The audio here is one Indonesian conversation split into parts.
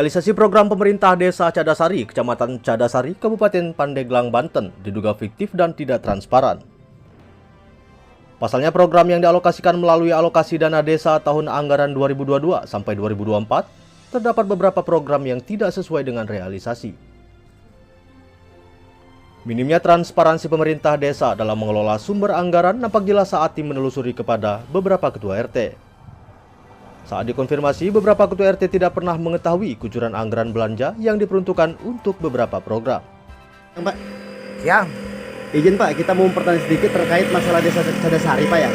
Realisasi program pemerintah Desa Cadasari, Kecamatan Cadasari, Kabupaten Pandeglang, Banten, diduga fiktif dan tidak transparan. Pasalnya program yang dialokasikan melalui alokasi dana desa tahun anggaran 2022 sampai 2024, terdapat beberapa program yang tidak sesuai dengan realisasi. Minimnya transparansi pemerintah desa dalam mengelola sumber anggaran nampak jelas saat tim menelusuri kepada beberapa ketua RT. Saat dikonfirmasi, beberapa ketua RT tidak pernah mengetahui kucuran anggaran belanja yang diperuntukkan untuk beberapa program. Pak, Siang, izin Pak, kita mau bertanya sedikit terkait masalah Desa Cadasari Pak ya.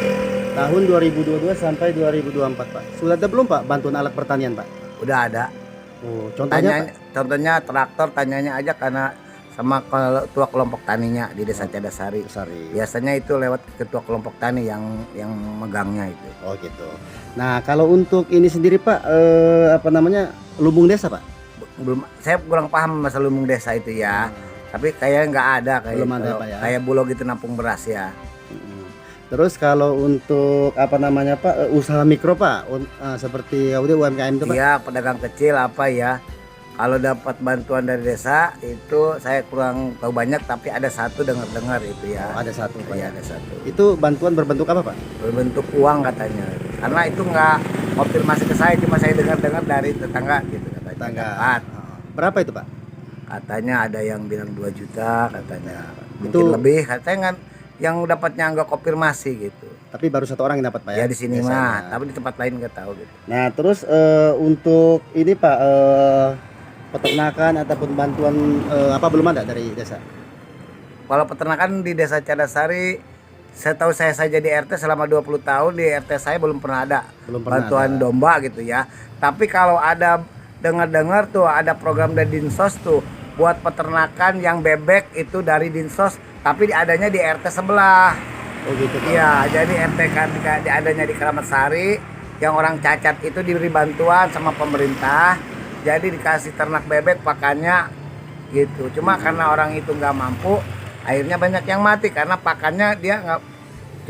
Tahun 2022 sampai 2024 Pak. Sudah ada belum Pak bantuan alat pertanian Pak? udah ada. Oh, contohnya Pak? Contohnya traktor, tanyanya aja karena sama ketua kelompok taninya di Desa Cadasari. Biasanya itu lewat ketua kelompok tani yang megangnya itu. Oh gitu. Nah kalau untuk ini sendiri Pak, lumbung desa Pak? Belum, saya kurang paham masalah lumbung desa itu ya. Tapi kayaknya nggak ada Belum ada, Pak, ya? kayak Bulog itu nampung beras ya. Terus kalau untuk Pak, usaha mikro Pak, seperti UMKM itu Pak? Iya, pedagang kecil apa ya. Kalau dapat bantuan dari desa itu saya kurang tahu banyak, tapi ada satu dengar-dengar itu ya. Oh, ada satu Pak. Iya, Ya. ada satu. Itu bantuan berbentuk apa Pak? Berbentuk uang katanya. Karena itu nggak konfirmasi ke saya, cuma saya dengar-dengar dari tetangga gitu katanya. Tetangga. Dapat. Berapa itu Pak? Katanya ada yang bilang 2 juta katanya. Mungkin Itu- lebih, katanya kan yang dapatnya nggak konfirmasi gitu. Tapi baru satu orang yang dapat Pak ya? Ya di sini Biasanya. mah, tapi di tempat lain nggak tahu gitu. Nah terus untuk ini Pak, peternakan ataupun bantuan belum ada dari desa? Kalau peternakan di Desa Cadasari, saya tahu saya saja di RT selama 20 tahun di RT saya belum pernah ada Belum pernah bantuan ada. domba gitu ya. Tapi kalau ada dengar-dengar tuh ada program dari Dinsos tuh buat peternakan yang bebek itu dari Dinsos, tapi adanya di RT sebelah. Oh gitu Pak. Iya, jadi RT kan adanya di Keramat Sari, yang orang cacat itu diberi bantuan sama pemerintah. Jadi dikasih ternak bebek pakannya gitu. Cuma karena orang itu nggak mampu, akhirnya banyak yang mati karena pakannya dia nggak,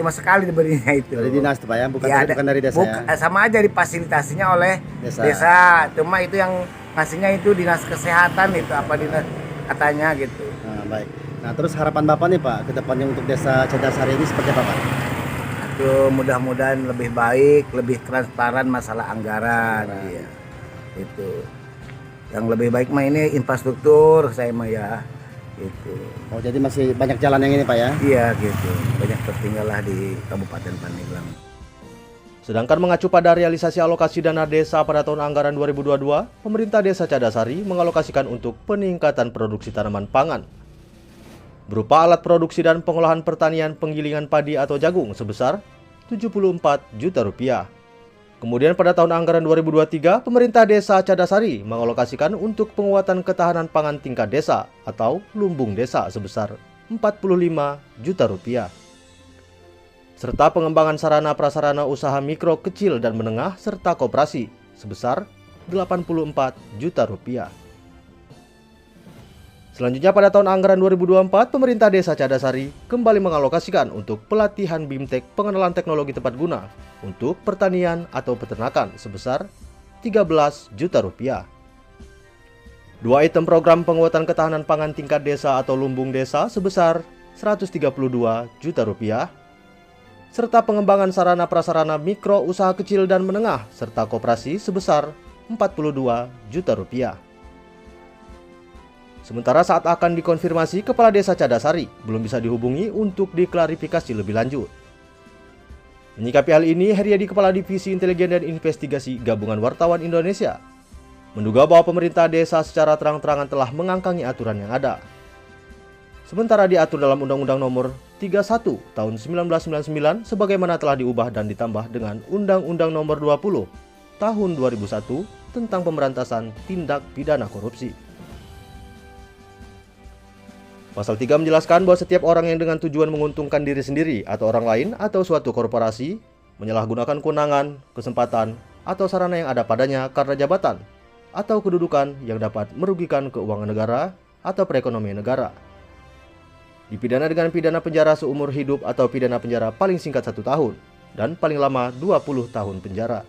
cuma sekali diberinya itu. Dari dinas tuh Pak ya, bukan, Ya, bukan dari desa ya? sama aja difasilitasinya oleh desa. Cuma itu yang ngasihnya itu dinas kesehatan itu apa dinas katanya gitu. Nah, baik. Nah terus harapan Bapak nih Pak, ke depannya untuk Desa Cadasari ini seperti apa Pak? Itu mudah-mudahan lebih baik, lebih transparan masalah anggaran. Iya. Itu. Yang lebih baik mah ini infrastruktur saya mah ya. Gitu. Oh jadi masih banyak jalan yang ini Pak ya? Iya gitu. Banyak tertinggal lah di Kabupaten Pandeglang. Sedangkan mengacu pada realisasi alokasi dana desa pada tahun anggaran 2022, pemerintah Desa Cadasari mengalokasikan untuk peningkatan produksi tanaman pangan berupa alat produksi dan pengolahan pertanian penggilingan padi atau jagung sebesar 74 juta rupiah. Kemudian pada tahun anggaran 2023, pemerintah Desa Cadasari mengalokasikan untuk penguatan ketahanan pangan tingkat desa atau lumbung desa sebesar 45 juta rupiah. Serta pengembangan sarana prasarana usaha mikro, kecil, dan menengah serta koperasi sebesar 84 juta rupiah. Selanjutnya pada tahun anggaran 2024, pemerintah Desa Cadasari kembali mengalokasikan untuk pelatihan BIMTEK pengenalan teknologi tepat guna untuk pertanian atau peternakan sebesar 13 juta rupiah. Dua item program penguatan ketahanan pangan tingkat desa atau lumbung desa sebesar 132 juta rupiah. Serta pengembangan sarana prasarana mikro, usaha kecil dan menengah serta koperasi sebesar 42 juta rupiah. Sementara saat akan dikonfirmasi, Kepala Desa Cadasari belum bisa dihubungi untuk diklarifikasi lebih lanjut. Menyikapi hal ini, Heriadi, Kepala Divisi Intelijen dan Investigasi Gabungan Wartawan Indonesia, menduga bahwa pemerintah desa secara terang-terangan telah mengangkangi aturan yang ada. Sementara diatur dalam Undang-Undang Nomor 31 Tahun 1999 sebagaimana telah diubah dan ditambah dengan Undang-Undang Nomor 20 Tahun 2001 tentang pemberantasan tindak pidana korupsi. Pasal 3 menjelaskan bahwa setiap orang yang dengan tujuan menguntungkan diri sendiri atau orang lain atau suatu korporasi menyalahgunakan kewenangan, kesempatan, atau sarana yang ada padanya karena jabatan atau kedudukan yang dapat merugikan keuangan negara atau perekonomian negara, dipidana dengan pidana penjara seumur hidup atau pidana penjara paling singkat 1 tahun dan paling lama 20 tahun penjara.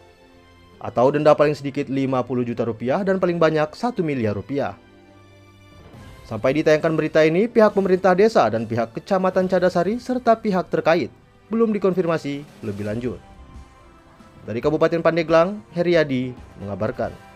atau denda paling sedikit 50 juta rupiah dan paling banyak 1 miliar rupiah. Sampai ditayangkan berita ini, pihak pemerintah desa dan pihak Kecamatan Cadasari serta pihak terkait belum dikonfirmasi lebih lanjut. Dari Kabupaten Pandeglang, Heriadi mengabarkan.